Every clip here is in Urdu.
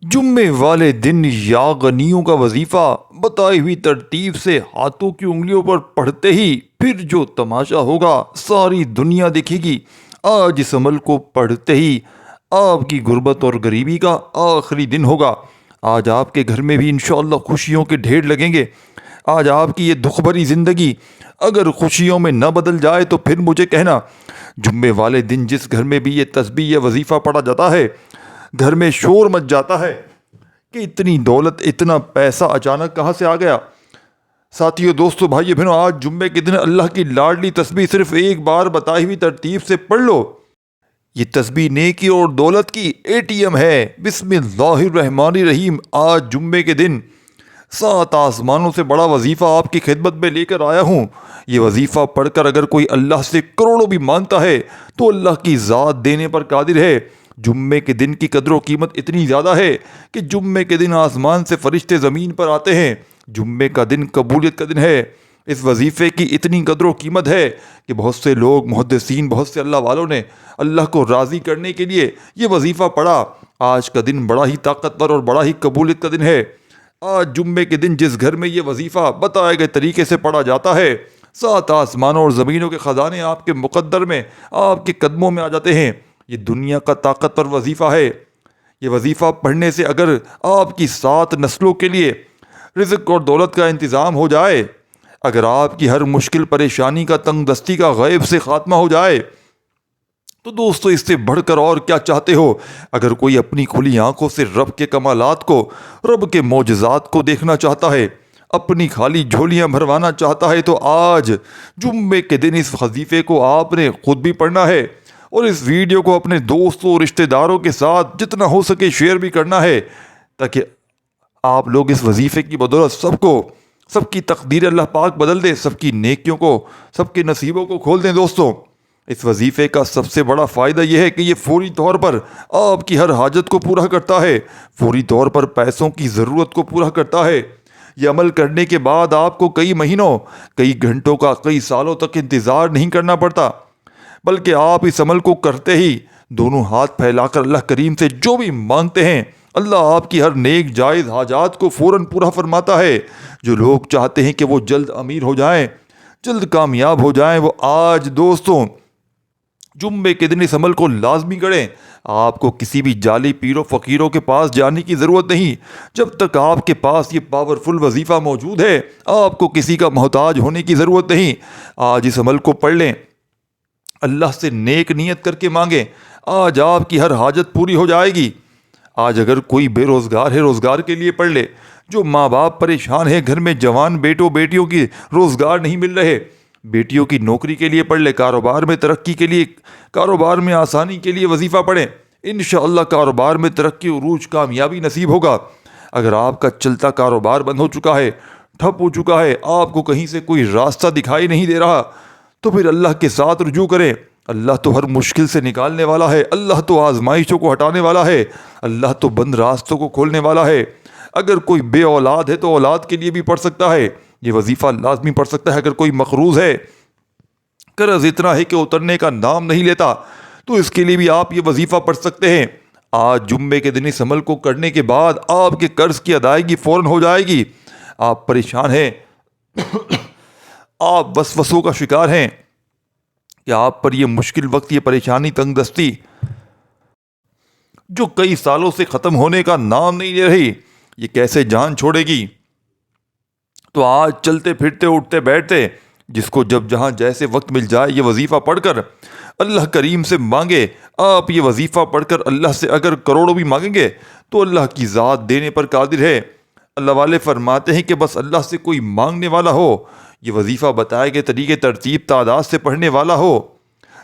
جمعے والے دن یا غنیوں کا وظیفہ بتائی ہوئی ترتیب سے ہاتھوں کی انگلیوں پر پڑھتے ہی پھر جو تماشا ہوگا ساری دنیا دیکھے گی۔ آج اس عمل کو پڑھتے ہی آپ کی غربت اور غریبی کا آخری دن ہوگا۔ آج آپ کے گھر میں بھی انشاءاللہ خوشیوں کے ڈھیر لگیں گے۔ آج آپ کی یہ دکھ بھری زندگی اگر خوشیوں میں نہ بدل جائے تو پھر مجھے کہنا۔ جمعے والے دن جس گھر میں بھی یہ تسبیح یا وظیفہ پڑھا جاتا ہے، گھر میں شور مچ جاتا ہے کہ اتنی دولت اتنا پیسہ اچانک کہاں سے آ گیا۔ ساتھیو، دوستو، بھائیو بہنوں، آج جمعے کے دن اللہ کی لاڈلی تسبیح صرف ایک بار بتائی ہوئی ترتیب سے پڑھ لو۔ یہ تسبیح نیکی اور دولت کی ATM ہے۔ بسم اللہ الرحمن الرحیم۔ آج جمعے کے دن 7 آسمانوں سے بڑا وظیفہ آپ کی خدمت میں لے کر آیا ہوں۔ یہ وظیفہ پڑھ کر اگر کوئی اللہ سے کروڑوں بھی مانگتا ہے تو اللہ کی ذات دینے پر قادر ہے۔ جمعے کے دن کی قدر و قیمت اتنی زیادہ ہے کہ جمعے کے دن آسمان سے فرشتے زمین پر آتے ہیں۔ جمعے کا دن قبولیت کا دن ہے۔ اس وظیفے کی اتنی قدر و قیمت ہے کہ بہت سے لوگ، محدثین، بہت سے اللہ والوں نے اللہ کو راضی کرنے کے لیے یہ وظیفہ پڑھا۔ آج کا دن بڑا ہی طاقتور اور بڑا ہی قبولیت کا دن ہے۔ آج جمعے کے دن جس گھر میں یہ وظیفہ بتائے گئے طریقے سے پڑھا جاتا ہے، 7 آسمانوں اور زمینوں کے خزانے آپ کے مقدر میں، آپ کے قدموں میں آ جاتے ہیں۔ یہ دنیا کا طاقتور وظیفہ ہے۔ یہ وظیفہ پڑھنے سے اگر آپ کی 7 نسلوں کے لیے رزق اور دولت کا انتظام ہو جائے، اگر آپ کی ہر مشکل پریشانی کا، تنگ دستی کا غیب سے خاتمہ ہو جائے، تو دوستو اس سے بڑھ کر اور کیا چاہتے ہو؟ اگر کوئی اپنی کھلی آنکھوں سے رب کے کمالات کو، رب کے معجزات کو دیکھنا چاہتا ہے، اپنی خالی جھولیاں بھروانا چاہتا ہے، تو آج جمعے کے دن اس وظیفے کو آپ نے خود بھی پڑھنا ہے اور اس ویڈیو کو اپنے دوستوں اور رشتہ داروں کے ساتھ جتنا ہو سکے شیئر بھی کرنا ہے، تاکہ آپ لوگ اس وظیفے کی بدولت سب کی تقدیر اللہ پاک بدل دے، سب کی نیکیوں کو، سب کے نصیبوں کو کھول دیں۔ دوستوں، اس وظیفے کا سب سے بڑا فائدہ یہ ہے کہ یہ فوری طور پر آپ کی ہر حاجت کو پورا کرتا ہے، فوری طور پر پیسوں کی ضرورت کو پورا کرتا ہے۔ یہ عمل کرنے کے بعد آپ کو کئی مہینوں، کئی گھنٹوں کا، کئی سالوں تک انتظار نہیں کرنا پڑتا، بلکہ آپ اس عمل کو کرتے ہی دونوں ہاتھ پھیلا کر اللہ کریم سے جو بھی مانگتے ہیں، اللہ آپ کی ہر نیک جائز حاجات کو فوراً پورا فرماتا ہے۔ جو لوگ چاہتے ہیں کہ وہ جلد امیر ہو جائیں، جلد کامیاب ہو جائیں، وہ آج دوستوں جمعے کے دن اس عمل کو لازمی کریں۔ آپ کو کسی بھی جعلی پیروں فقیروں کے پاس جانے کی ضرورت نہیں۔ جب تک آپ کے پاس یہ پاورفل وظیفہ موجود ہے، آپ کو کسی کا محتاج ہونے کی ضرورت نہیں۔ آج اس عمل کو پڑھ لیں، اللہ سے نیک نیت کر کے مانگیں، آج آپ کی ہر حاجت پوری ہو جائے گی۔ آج اگر کوئی بے روزگار ہے، روزگار کے لیے پڑھ لے۔ جو ماں باپ پریشان ہیں، گھر میں جوان بیٹوں بیٹیوں کی روزگار نہیں مل رہے، بیٹیوں کی نوکری کے لیے پڑھ لے، کاروبار میں ترقی کے لیے، کاروبار میں آسانی کے لیے وظیفہ پڑھیں۔ انشاءاللہ کاروبار میں ترقی، عروج، کامیابی نصیب ہوگا۔ اگر آپ کا چلتا کاروبار بند ہو چکا ہے، ٹھپ ہو چکا ہے، آپ کو کہیں سے کوئی راستہ دکھائی نہیں دے رہا، تو پھر اللہ کے ساتھ رجوع کریں۔ اللہ تو ہر مشکل سے نکالنے والا ہے، اللہ تو آزمائشوں کو ہٹانے والا ہے، اللہ تو بند راستوں کو کھولنے والا ہے۔ اگر کوئی بے اولاد ہے تو اولاد کے لیے بھی پڑھ سکتا ہے، یہ وظیفہ لازمی پڑھ سکتا ہے۔ اگر کوئی مقروض ہے، قرض اتنا ہے کہ اترنے کا نام نہیں لیتا، تو اس کے لیے بھی آپ یہ وظیفہ پڑھ سکتے ہیں۔ آج جمعے کے دن اس عمل کو کرنے کے بعد آپ کے قرض کی ادائیگی فوراً ہو جائے گی۔ آپ پریشان ہیں، آپ وسوسوں کا شکار ہیں کہ آپ پر یہ مشکل وقت، یہ پریشانی، تنگ دستی جو کئی سالوں سے ختم ہونے کا نام نہیں لے رہی، یہ کیسے جان چھوڑے گی؟ تو آج چلتے پھرتے اٹھتے بیٹھتے، جس کو جب جہاں جیسے وقت مل جائے، یہ وظیفہ پڑھ کر اللہ کریم سے مانگے۔ آپ یہ وظیفہ پڑھ کر اللہ سے اگر کروڑوں بھی مانگیں گے تو اللہ کی ذات دینے پر قادر ہے۔ اللہ والے فرماتے ہیں کہ بس اللہ سے کوئی مانگنے والا ہو، یہ وظیفہ بتائے گئے طریقے، ترتیب، تعداد سے پڑھنے والا ہو۔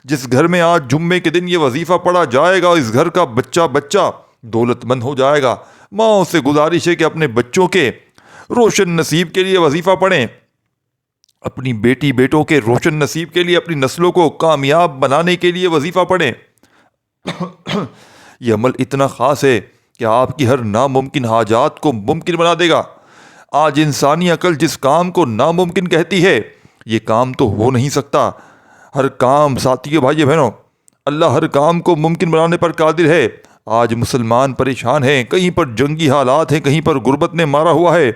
جس گھر میں آج جمعے کے دن یہ وظیفہ پڑھا جائے گا، اس گھر کا بچہ دولت مند ہو جائے گا۔ ماؤں سے گزارش ہے کہ اپنے بچوں کے روشن نصیب کے لیے وظیفہ پڑھیں، اپنی بیٹی بیٹوں کے روشن نصیب کے لیے، اپنی نسلوں کو کامیاب بنانے کے لیے وظیفہ پڑھیں۔ یہ عمل اتنا خاص ہے کہ آپ کی ہر ناممکن حاجات کو ممکن بنا دے گا۔ آج انسانی عقل جس کام کو ناممکن کہتی ہے، یہ کام تو ہو نہیں سکتا۔ ہر کام، ساتھیو، بھائیو بہنوں، اللہ ہر کام کو ممکن بنانے پر قادر ہے۔ آج مسلمان پریشان ہیں، کہیں پر جنگی حالات ہیں، کہیں پر غربت نے مارا ہوا ہے،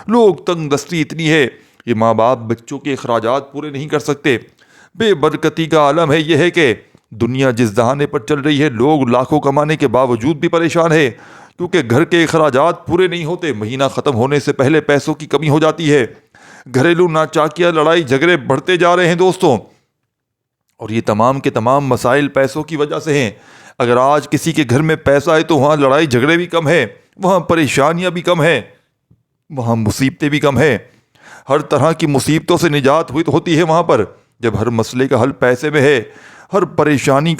لوگ تنگ دستی اتنی ہے، یہ ماں باپ بچوں کے اخراجات پورے نہیں کر سکتے۔ بے برکتی کا عالم ہے یہ ہے کہ دنیا جس دہانے پر چل رہی ہے، لوگ لاکھوں کمانے کے باوجود بھی پریشان ہے، کیونکہ گھر کے اخراجات پورے نہیں ہوتے، مہینہ ختم ہونے سے پہلے پیسوں کی کمی ہو جاتی ہے، گھریلو ناچاکیاں، لڑائی جھگڑے بڑھتے جا رہے ہیں دوستوں، اور یہ تمام کے تمام مسائل پیسوں کی وجہ سے ہیں۔ اگر آج کسی کے گھر میں پیسہ ہے تو وہاں لڑائی جھگڑے بھی کم ہے، وہاں پریشانیاں بھی کم ہیں، وہاں مصیبتیں بھی کم ہیں، ہر طرح کی مصیبتوں سے نجات ہوتی ہے وہاں پر۔ جب ہر مسئلے کا حل پیسے میں ہے، ہر پریشانی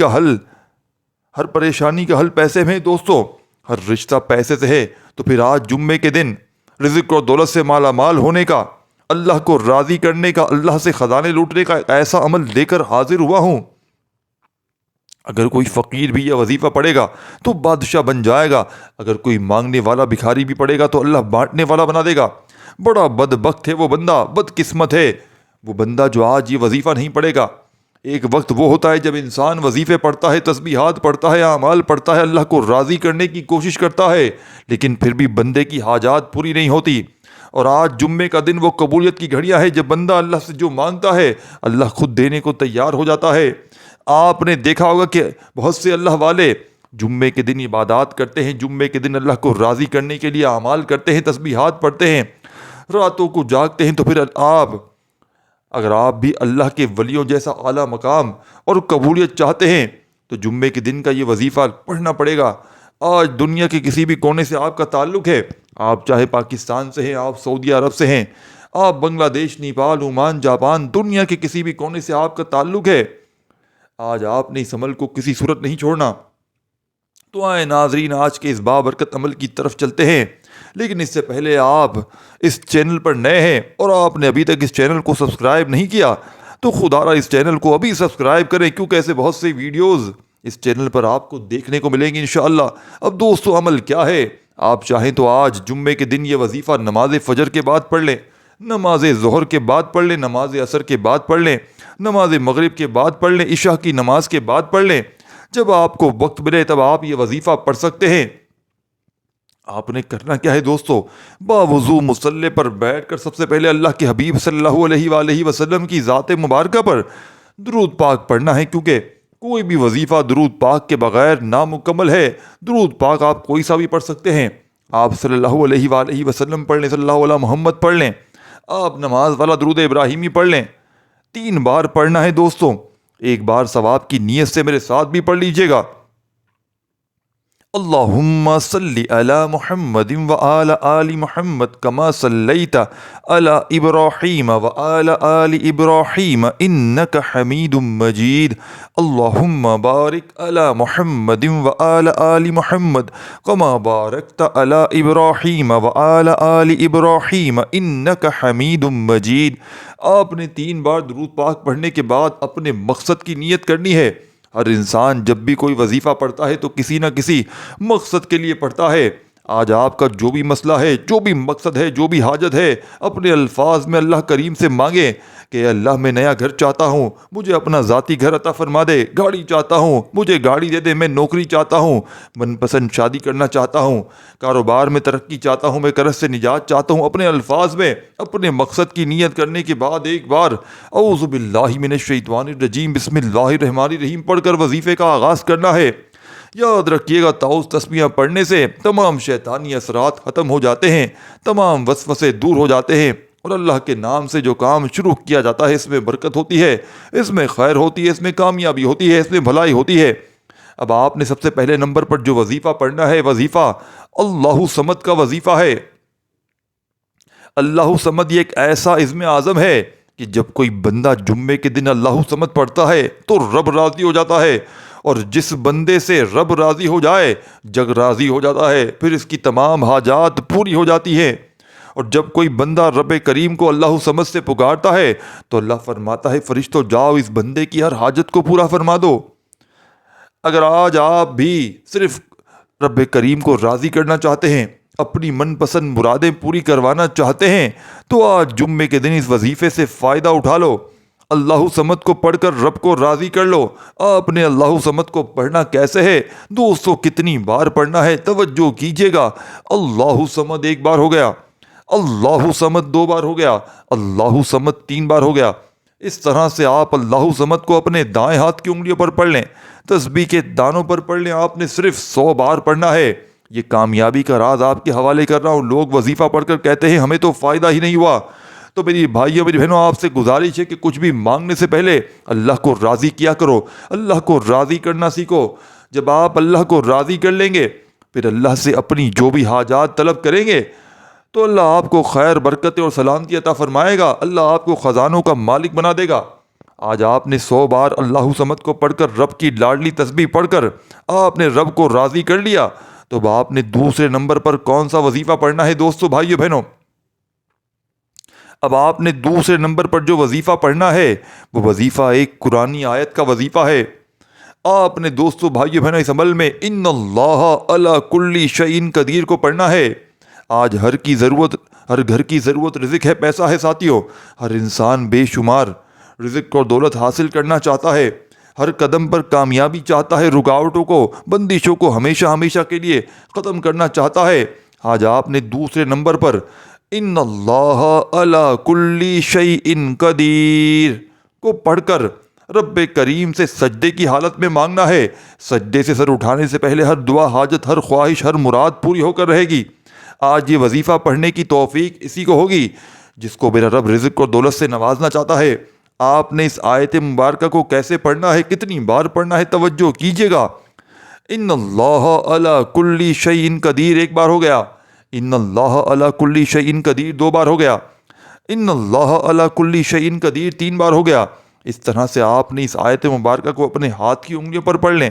کا حل پیسے میں ہے دوستوں، ہر رشتہ پیسے سے ہے، تو پھر آج جمعے کے دن رزق اور دولت سے مالا مال ہونے کا، اللہ کو راضی کرنے کا، اللہ سے خزانے لوٹنے کا ایسا عمل لے کر حاضر ہوا ہوں۔ اگر کوئی فقیر بھی یہ وظیفہ پڑھے گا تو بادشاہ بن جائے گا، اگر کوئی مانگنے والا بھکاری بھی پڑھے گا تو اللہ بانٹنے والا بنا دے گا۔ بڑا بدبخت ہے وہ بندہ، بدقسمت ہے وہ بندہ جو آج یہ وظیفہ نہیں پڑھے گا۔ ایک وقت وہ ہوتا ہے جب انسان وظیفے پڑھتا ہے، تسبیحات پڑھتا ہے، اعمال پڑھتا ہے، اللہ کو راضی کرنے کی کوشش کرتا ہے، لیکن پھر بھی بندے کی حاجات پوری نہیں ہوتی۔ اور آج جمعے کا دن وہ قبولیت کی گھڑیاں ہے، جب بندہ اللہ سے جو مانگتا ہے اللہ خود دینے کو تیار ہو جاتا ہے۔ آپ نے دیکھا ہوگا کہ بہت سے اللہ والے جمعے کے دن عبادات کرتے ہیں، جمعے کے دن اللہ کو راضی کرنے کے لیے اعمال کرتے ہیں، تسبیحات پڑھتے ہیں، راتوں کو جاگتے ہیں۔ تو پھر اگر آپ بھی اللہ کے ولیوں جیسا اعلیٰ مقام اور قبولیت چاہتے ہیں تو جمعے کے دن کا یہ وظیفہ پڑھنا پڑے گا۔ آج دنیا کے کسی بھی کونے سے آپ کا تعلق ہے، آپ چاہے پاکستان سے ہیں، آپ سعودی عرب سے ہیں، آپ بنگلہ دیش، نیپال، عمان، جاپان، دنیا کے کسی بھی کونے سے آپ کا تعلق ہے، آج آپ نے اس عمل کو کسی صورت نہیں چھوڑنا۔ تو آئے ناظرین، آج کے اس بابرکت عمل کی طرف چلتے ہیں، لیکن اس سے پہلے آپ اس چینل پر نئے ہیں اور آپ نے ابھی تک اس چینل کو سبسکرائب نہیں کیا تو خدا را اس چینل کو ابھی سبسکرائب کریں، کیونکہ ایسے بہت سے ویڈیوز اس چینل پر آپ کو دیکھنے کو ملیں گے انشاءاللہ۔ اب دوستو عمل کیا ہے؟ آپ چاہیں تو آج جمعے کے دن یہ وظیفہ نماز فجر کے بعد پڑھ لیں، نماز ظہر کے بعد پڑھ لیں، نماز عصر کے بعد پڑھ لیں، نماز مغرب کے بعد پڑھ لیں، عشاء کی نماز کے بعد پڑھ لیں، جب آپ کو وقت ملے تب آپ یہ وظیفہ پڑھ سکتے ہیں۔ آپ نے کرنا کیا ہے دوستو؟ باوضو مصلی پر بیٹھ کر سب سے پہلے اللہ کے حبیب صلی اللہ علیہ وآلہ وسلم کی ذات مبارکہ پر درود پاک پڑھنا ہے، کیونکہ کوئی بھی وظیفہ درود پاک کے بغیر نامکمل ہے۔ درود پاک آپ کوئی سا بھی پڑھ سکتے ہیں، آپ صلی اللہ علیہ وآلہ وسلم پڑھ لیں، صلی اللہ علیہ محمد پڑھ لیں، آپ نماز والا درود ابراہیمی پڑھ لیں، 3 بار پڑھنا ہے دوستوں۔ ایک بار ثواب کی نیت سے میرے ساتھ بھی پڑھ لیجئے گا۔ اللہم صلی علی محمد وآل آل محمد کما صلیت علی ابراہیم وآل آل ابراہیم انک حمید مجید۔ اللہم بارک علی محمد وآل آل محمد کما بارکت علی ابراہیم وآل آل ابراہیم انک حمید مجید۔ آپ نے 3 بار درود پاک پڑھنے کے بعد اپنے مقصد کی نیت کرنی ہے۔ ہر انسان جب بھی کوئی وظیفہ پڑھتا ہے تو کسی نہ کسی مقصد کے لیے پڑھتا ہے۔ آج آپ کا جو بھی مسئلہ ہے، جو بھی مقصد ہے، جو بھی حاجت ہے، اپنے الفاظ میں اللہ کریم سے مانگیں کہ اللہ میں نیا گھر چاہتا ہوں، مجھے اپنا ذاتی گھر عطا فرما دے، گاڑی چاہتا ہوں، مجھے گاڑی دے دے، میں نوکری چاہتا ہوں، من پسند شادی کرنا چاہتا ہوں، کاروبار میں ترقی چاہتا ہوں، میں قرض سے نجات چاہتا ہوں۔ اپنے الفاظ میں اپنے مقصد کی نیت کرنے کے بعد ایک بار اعوذ باللہ من الشیطان الرجیم بسم اللہ الرحمن الرحیم پڑھ کر وظیفے کا آغاز کرنا ہے۔ یاد رکھیے گا، تعوذ تسمیہ پڑھنے سے تمام شیطانی اثرات ختم ہو جاتے ہیں، تمام وسوسے دور ہو جاتے ہیں، اور اللہ کے نام سے جو کام شروع کیا جاتا ہے اس میں برکت ہوتی ہے، اس میں خیر ہوتی ہے، اس میں کامیابی ہوتی ہے، اس میں بھلائی ہوتی ہے۔ اب آپ نے سب سے پہلے نمبر پر جو وظیفہ پڑھنا ہے، وظیفہ اللہ صمد کا وظیفہ ہے۔ اللہ صمد یہ ایک ایسا عزم اعظم ہے کہ جب کوئی بندہ جمعے کے دن اللہ صمد پڑھتا ہے تو رب راضی ہو جاتا ہے، اور جس بندے سے رب راضی ہو جائے جگ راضی ہو جاتا ہے، پھر اس کی تمام حاجات پوری ہو جاتی ہیں۔ اور جب کوئی بندہ رب کریم کو اللہ صمد سے پکارتا ہے تو اللہ فرماتا ہے فرشتوں جاؤ اس بندے کی ہر حاجت کو پورا فرما دو۔ اگر آج آپ بھی صرف رب کریم کو راضی کرنا چاہتے ہیں، اپنی من پسند مرادیں پوری کروانا چاہتے ہیں، تو آج جمعے کے دن اس وظیفے سے فائدہ اٹھا لو۔ اللہ صمد کو پڑھ کر رب کو راضی کر لو۔ آپ نے اللہ صمد کو پڑھنا کیسے ہے دوستو، کتنی بار پڑھنا ہے توجہ کیجیے گا۔ اللہ صمد ایک بار ہو گیا، اللہ صمد دو بار ہو گیا، اللہ صمد تین بار ہو گیا۔ اس طرح سے آپ اللہ صمد کو اپنے دائیں ہاتھ کی انگلیوں پر پڑھ لیں، تسبیح کے دانوں پر پڑھ لیں۔ آپ نے صرف 100 بار پڑھنا ہے۔ یہ کامیابی کا راز آپ کے حوالے کر رہا ہوں۔ لوگ وظیفہ پڑھ کر کہتے ہیں ہمیں تو فائدہ ہی نہیں ہوا۔ تو میری بھائیوں میری بہنوں، آپ سے گزارش ہے کہ کچھ بھی مانگنے سے پہلے اللہ کو راضی کیا کرو، اللہ کو راضی کرنا سیکھو۔ جب آپ اللہ کو راضی کر لیں گے، پھر اللہ سے اپنی جو بھی حاجات طلب کریں گے تو اللہ آپ کو خیر، برکت اور سلامتی عطا فرمائے گا۔ اللہ آپ کو خزانوں کا مالک بنا دے گا۔ آج آپ نے 100 بار اللہ صمد کو پڑھ کر، رب کی لاڈلی تسبیح پڑھ کر آپ نے رب کو راضی کر لیا، تو اب آپ نے دوسرے نمبر پر کون سا وظیفہ پڑھنا ہے دوستو، بھائیو بہنوں؟ اب آپ نے دوسرے نمبر پر جو وظیفہ پڑھنا ہے وہ وظیفہ ایک قرآنی آیت کا وظیفہ ہے۔ آپ نے دوستو بھائیو بہنوں اس عمل میں ان اللہ علی کل شیء قدیر کو پڑھنا ہے۔ آج ہر گھر کی ضرورت رزق ہے، پیسہ ہے ساتھیوں۔ ہر انسان بے شمار رزق اور دولت حاصل کرنا چاہتا ہے، ہر قدم پر کامیابی چاہتا ہے، رکاوٹوں کو، بندشوں کو ہمیشہ کے لیے ختم کرنا چاہتا ہے۔ آج آپ نے دوسرے نمبر پر ان اللہ علی کل شیء قدیر کو پڑھ کر رب کریم سے سجدے کی حالت میں مانگنا ہے۔ سجدے سے سر اٹھانے سے پہلے ہر دعا، حاجت، ہر خواہش، ہر مراد پوری ہو کر رہے گی۔ آج یہ وظیفہ پڑھنے کی توفیق اسی کو ہوگی جس کو میرا رب رزق اور دولت سے نوازنا چاہتا ہے۔ آپ نے اس آیت مبارکہ کو کیسے پڑھنا ہے، کتنی بار پڑھنا ہے، توجہ کیجیے گا۔ ان اللہ علی کل شیء قدیر ایک بار ہو گیا، ان اللہ علی کل شیء قدیر دو بار ہو گیا، ان اللہ علی کل شیء قدیر تین بار ہو گیا۔ اس طرح سے آپ نے اس آیت مبارکہ کو اپنے ہاتھ کی انگلیوں پر پڑھ لیں،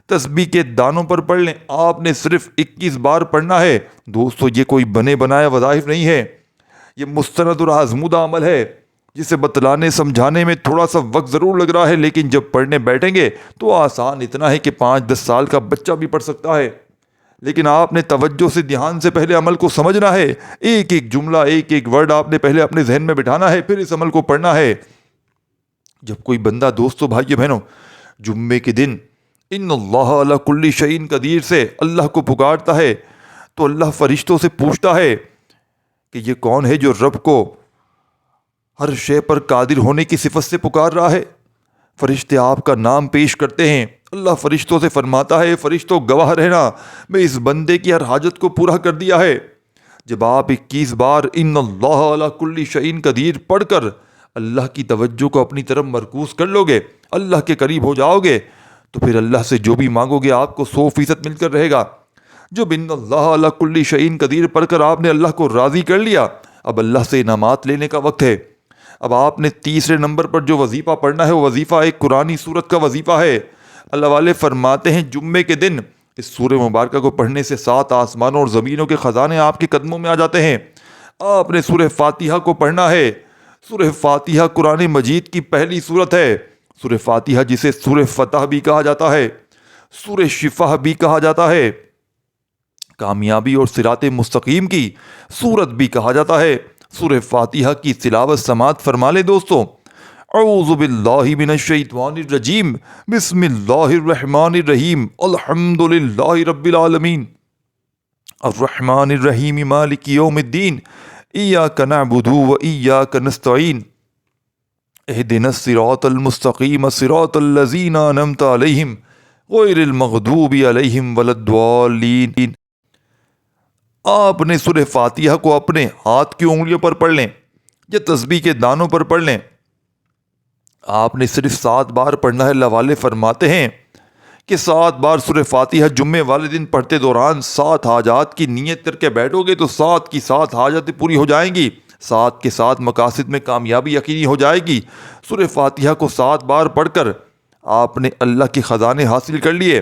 تسبیح کے دانوں پر پڑھ لیں۔ آپ نے صرف 21 بار پڑھنا ہے دوستو۔ یہ کوئی بنے بنایا وظائف نہیں ہے، یہ مستند اور آزمودہ عمل ہے جسے بتلانے سمجھانے میں تھوڑا سا وقت ضرور لگ رہا ہے، لیکن جب پڑھنے بیٹھیں گے تو آسان اتنا ہے کہ 5-10 سال کا بچہ بھی پڑھ سکتا ہے۔ لیکن آپ نے توجہ سے، دھیان سے پہلے عمل کو سمجھنا ہے۔ ایک ایک جملہ، ایک ایک ورڈ آپ نے پہلے اپنے ذہن میں بٹھانا ہے، پھر اس عمل کو پڑھنا ہے۔ جب کوئی بندہ دوستو بھائیو بہنوں جمعے کے دن ان اللہ علی کل شیء قدیر سے اللہ کو پکارتا ہے تو اللہ فرشتوں سے پوچھتا ہے کہ یہ کون ہے جو رب کو ہر شے پر قادر ہونے کی صفت سے پکار رہا ہے؟ فرشتے آپ کا نام پیش کرتے ہیں۔ اللہ فرشتوں سے فرماتا ہے فرشتوں گواہ رہنا، میں اس بندے کی ہر حاجت کو پورا کر دیا ہے۔ جب آپ 21 بار ان اللہ علی کل شیء قدیر پڑھ کر اللہ کی توجہ کو اپنی طرف مرکوز کر لو گے، اللہ کے قریب ہو جاؤ گے، تو پھر اللہ سے جو بھی مانگو گے آپ کو 100% مل کر رہے گا۔ جب ان اللہ علی کل شیء قدیر پڑھ کر آپ نے اللہ کو راضی کر لیا، اب اللہ سے انعامات لینے کا وقت ہے۔ اب آپ نے تیسرے نمبر پر جو وظیفہ پڑھنا ہے وہ وظیفہ ایک قرآنی سورت کا وظیفہ ہے۔ اللہ والے فرماتے ہیں جمعے کے دن اس سورہ مبارکہ کو پڑھنے سے 7 آسمانوں اور زمینوں کے خزانے آپ کے قدموں میں آ جاتے ہیں۔ آپ نے سورہ فاتحہ کو پڑھنا ہے۔ سورہ فاتحہ قرآن مجید کی پہلی سورت ہے۔ سورہ فاتحہ جسے سورہ فتح بھی کہا جاتا ہے، سورہ شفا بھی کہا جاتا ہے، کامیابی اور صراط مستقیم کی سورت بھی کہا جاتا ہے۔ سورہ فاتحہ کی تلاوت سماعت فرما لے دوستو۔ اعوذ باللہ من الشیطان الرجیم، بسم اللہ الرحمن الرحیم، الحمد للہ رب العالمین، الرحمن الرحیم، مالک یوم الدین، ایاک نعبد و ایاک نستعین، اہدنا الصراط المستقیم، صراط الذین انعمت علیہم غیر المغضوب علیہم ولا الضالین۔ آپ نے سورہ فاتحہ کو اپنے ہاتھ کی انگلیوں پر پڑھ لیں یا تسبیح کے دانوں پر پڑھ لیں۔ آپ نے صرف 7 بار پڑھنا ہے۔ اللہ والے فرماتے ہیں کہ 7 بار سورہ فاتحہ جمعے والے دن پڑھتے دوران 7 حاجات کی نیت کر کے بیٹھو گے تو 7 کی 7 حاجتیں پوری ہو جائیں گی، 7 کے 7 مقاصد میں کامیابی یقینی ہو جائے گی۔ سورہ فاتحہ کو 7 بار پڑھ کر آپ نے اللہ کے خزانے حاصل کر لیے،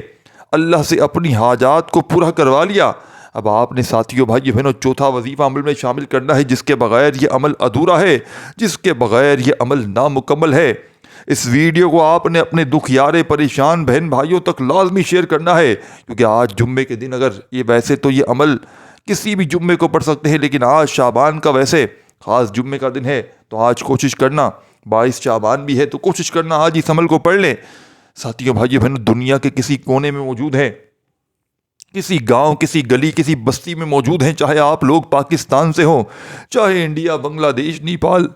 اللہ سے اپنی حاجات کو پورا کروا لیا۔ اب آپ نے ساتھیوں بھائیو بہنوں چوتھا وظیفہ عمل میں شامل کرنا ہے جس کے بغیر یہ عمل ادھورا ہے، جس کے بغیر یہ عمل نامکمل ہے۔ اس ویڈیو کو آپ نے اپنے دکھیارے پریشان بہن بھائیوں تک لازمی شیئر کرنا ہے، کیونکہ آج جمعے کے دن اگر یہ ویسے تو یہ عمل کسی بھی جمعے کو پڑھ سکتے ہیں، لیکن آج شعبان کا ویسے خاص جمعے کا دن ہے، تو آج کوشش کرنا 22 شعبان بھی ہے تو کوشش کرنا آج اس عمل کو پڑھ لیں۔ ساتھیوں بھائیوں بہنوں، دنیا کے کسی کونے میں موجود ہیں، کسی گاؤں، کسی گلی، کسی بستی میں موجود ہیں، چاہے آپ لوگ پاکستان سے ہوں، چاہے انڈیا، بنگلہ دیش، نیپال،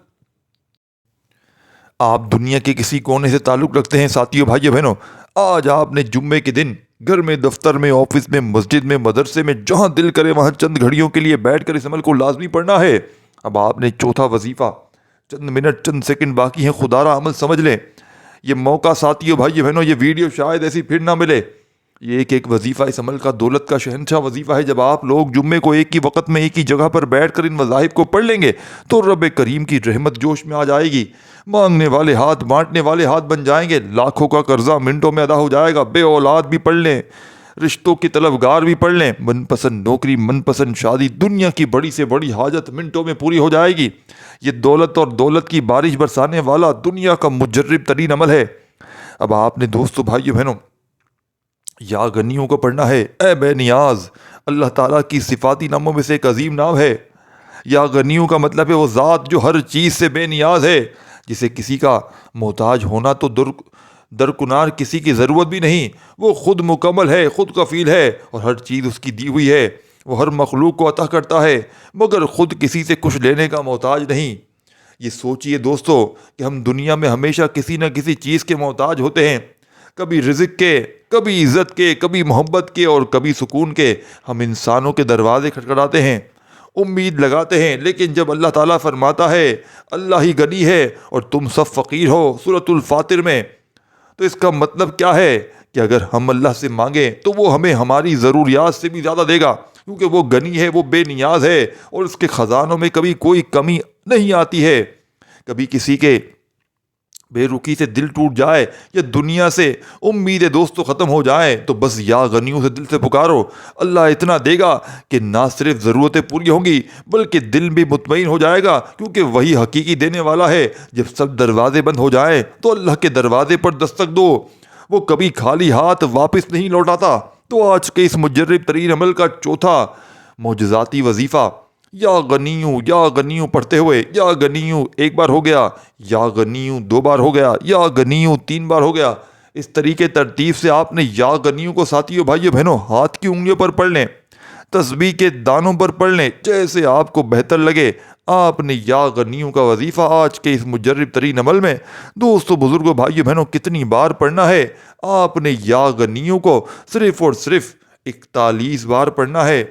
آپ دنیا کے کسی کونے سے تعلق رکھتے ہیں، ساتھیوں بھائیوں بہنوں، آج آپ نے جمعے کے دن گھر میں، دفتر میں، آفس میں، مسجد میں، مدرسے میں، جہاں دل کرے وہاں چند گھڑیوں کے لیے بیٹھ کر اس عمل کو لازمی پڑھنا ہے۔ اب آپ نے چوتھا وظیفہ، چند منٹ، چند سیکنڈ باقی ہیں، خدا را عمل سمجھ لیں۔ یہ موقع ساتھیوں بھائیوں بہنوں، یہ ویڈیو شاید ایسی پھر نہ ملے۔ یہ ایک وظیفہ اس عمل کا دولت کا شہنشاہ وظیفہ ہے۔ جب آپ لوگ جمعے کو ایک ہی وقت میں ایک ہی جگہ پر بیٹھ کر ان وظائف کو پڑھ لیں گے تو رب کریم کی رحمت جوش میں آ جائے گی، مانگنے والے ہاتھ بانٹنے والے ہاتھ بن جائیں گے، لاکھوں کا قرضہ منٹوں میں ادا ہو جائے گا، بے اولاد بھی پڑھ لیں، رشتوں کی طلبگار بھی پڑھ لیں، من پسند نوکری، من پسند شادی، دنیا کی بڑی سے بڑی حاجت منٹوں میں پوری ہو جائے گی۔ یہ دولت اور دولت کی بارش برسانے والا دنیا کا مجرب ترین عمل ہے۔ اب آپ نے دوستو، بھائیو بہنوں، یا غنیوں کو پڑھنا ہے۔ اے بے نیاز، اللہ تعالیٰ کی صفاتی ناموں میں سے ایک عظیم نام ہے۔ یا غنیوں کا مطلب ہے وہ ذات جو ہر چیز سے بے نیاز ہے، جسے کسی کا محتاج ہونا تو درکنار کسی کی ضرورت بھی نہیں۔ وہ خود مکمل ہے، خود کفیل ہے، اور ہر چیز اس کی دی ہوئی ہے۔ وہ ہر مخلوق کو عطا کرتا ہے مگر خود کسی سے کچھ لینے کا محتاج نہیں۔ یہ سوچئے دوستو کہ ہم دنیا میں ہمیشہ کسی نہ کسی چیز کے محتاج ہوتے ہیں، کبھی رزق کے، کبھی عزت کے، کبھی محبت کے، اور کبھی سکون کے۔ ہم انسانوں کے دروازے کھٹکھٹاتے ہیں، امید لگاتے ہیں، لیکن جب اللہ تعالیٰ فرماتا ہے اللہ ہی غنی ہے اور تم سب فقیر ہو، سورۃ الفاطر میں، تو اس کا مطلب کیا ہے کہ اگر ہم اللہ سے مانگیں تو وہ ہمیں ہماری ضروریات سے بھی زیادہ دے گا، کیونکہ وہ غنی ہے، وہ بے نیاز ہے، اور اس کے خزانوں میں کبھی کوئی کمی نہیں آتی ہے۔ کبھی کسی کے بے رخی سے دل ٹوٹ جائے یا دنیا سے امیدیں دوستوں ختم ہو جائیں تو بس یا غنیوں سے دل سے پکارو، اللہ اتنا دے گا کہ نہ صرف ضرورتیں پوری ہوں گی بلکہ دل بھی مطمئن ہو جائے گا، کیونکہ وہی حقیقی دینے والا ہے۔ جب سب دروازے بند ہو جائیں تو اللہ کے دروازے پر دستک دو، وہ کبھی خالی ہاتھ واپس نہیں لوٹاتا۔ تو آج کے اس مجرب ترین عمل کا چوتھا معجزاتی وظیفہ، یا غنیوں پڑھتے ہوئے، یا غنیوں ایک بار ہو گیا، یا غنیوں دو بار ہو گیا، یا غنیوں تین بار ہو گیا، اس طریقے ترتیب سے آپ نے یا غنیوں کو ساتھیوں بھائیوں بہنوں ہاتھ کی انگلیوں پر پڑھ لیں، تسبیح کے دانوں پر پڑھ لیں، جیسے آپ کو بہتر لگے۔ آپ نے یا غنیوں کا وظیفہ آج کے اس مجرب ترین عمل میں دوستو، بزرگوں، بھائیوں بہنوں کتنی بار پڑھنا ہے؟ آپ نے یا غنیوں کو صرف اور صرف 41 بار پڑھنا ہے،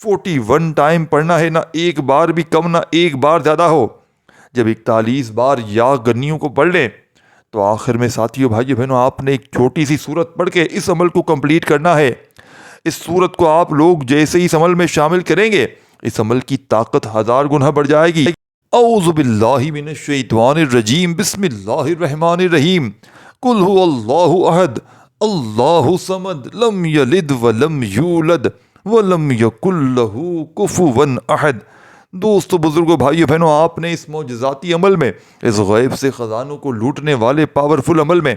41 ٹائم پڑھنا ہے، نہ ایک بار بھی کم، نہ ایک بار زیادہ ہو۔ جب 41 بار یا غنیوں کو پڑھ لیں تو آخر میں ساتھیوں بھائیوں بہنوں آپ نے ایک چھوٹی سی سورت پڑھ کے اس عمل کو کمپلیٹ کرنا ہے۔ اس سورت کو آپ لوگ جیسے ہی اس عمل میں شامل کریں گے، اس عمل کی طاقت 1000 گنا بڑھ جائے گی۔ اعوذ باللہ من الشیطان الرجیم، بسم اللہ الرحمن الرحیم، قل هو اللہ احد اللہ صمد لم یلد ولم یولد وَلَمْ يَكُنْ لَهُ كُفُوًا أَحَدٌ۔ دوستو، بزرگوں، بھائیو بہنوں، آپ نے اس معجزاتی عمل میں، اس غیب سے خزانوں کو لوٹنے والے پاورفل عمل میں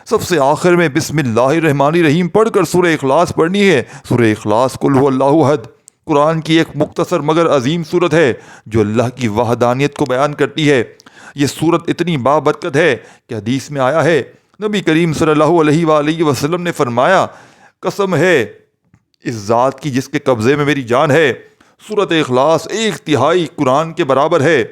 سب سے آخر میں بسم اللہ الرحمن الرحیم پڑھ کر سورہ اخلاص پڑھنی ہے۔ سورہ اخلاص قل هو اللہ احد قرآن کی ایک مختصر مگر عظیم سورت ہے جو اللہ کی وحدانیت کو بیان کرتی ہے۔ یہ سورت اتنی بابرکت ہے کہ حدیث میں آیا ہے، نبی کریم صلی اللہ علیہ وآلہ وسلم نے فرمایا، قسم ہے اس ذات کی جس کے قبضے میں میری جان ہے، سورۃ اخلاص 1/3 قرآن کے برابر ہے۔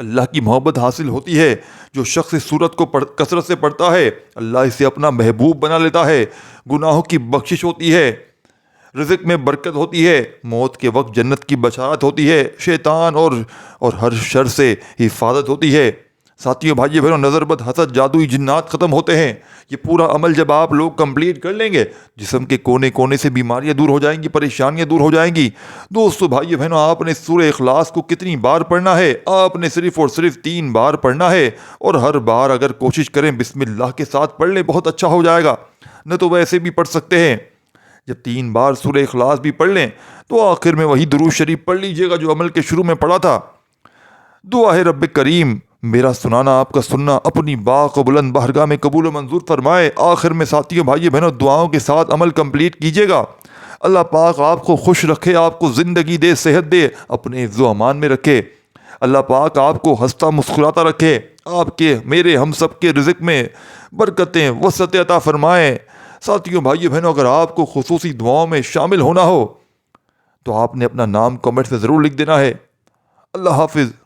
اللہ کی محبت حاصل ہوتی ہے، جو شخص اس سورت کو کثرت سے پڑھتا ہے اللہ اسے اپنا محبوب بنا لیتا ہے، گناہوں کی بخشش ہوتی ہے، رزق میں برکت ہوتی ہے، موت کے وقت جنت کی بشارت ہوتی ہے، شیطان اور ہر شر سے حفاظت ہوتی ہے۔ ساتھیوں، بھائیوں بہنوں، نظر بد، حسد، جادوئی جنات ختم ہوتے ہیں۔ یہ پورا عمل جب آپ لوگ کمپلیٹ کر لیں گے، جسم کے کونے کونے سے بیماریاں دور ہو جائیں گی، پریشانیاں دور ہو جائیں گی۔ دوستو، بھائیوں بہنوں، آپ نے سورہ اخلاص کو کتنی بار پڑھنا ہے؟ آپ نے صرف اور صرف 3 بار پڑھنا ہے، اور ہر بار اگر کوشش کریں بسم اللہ کے ساتھ پڑھ لیں، بہت اچھا ہو جائے گا، نہ تو ویسے بھی پڑھ سکتے ہیں۔ جب 3 بار سورہ اخلاص بھی پڑھ لیں تو آخر میں وہی درود شریف پڑھ لیجئے گا جو عمل کے شروع میں پڑھا تھا۔ دعا ہے رب کریم میرا سنانا آپ کا سننا اپنی باق و بلند بارگاہ میں قبول و منظور فرمائے۔ آخر میں ساتھیوں، بھائیوں بہنوں، دعاؤں کے ساتھ عمل کمپلیٹ کیجیے گا۔ اللہ پاک آپ کو خوش رکھے، آپ کو زندگی دے، صحت دے، اپنے حفظ و امان میں رکھے۔ اللہ پاک آپ کو ہنستا مسکراتا رکھے، آپ کے میرے ہم سب کے رزق میں برکتیں وسعت عطا فرمائیں۔ ساتھیوں، بھائیو بہنوں، اگر آپ کو خصوصی دعاؤں میں شامل ہونا ہو تو آپ نے اپنا نام کمنٹ سے ضرور لکھ دینا ہے۔ اللہ حافظ۔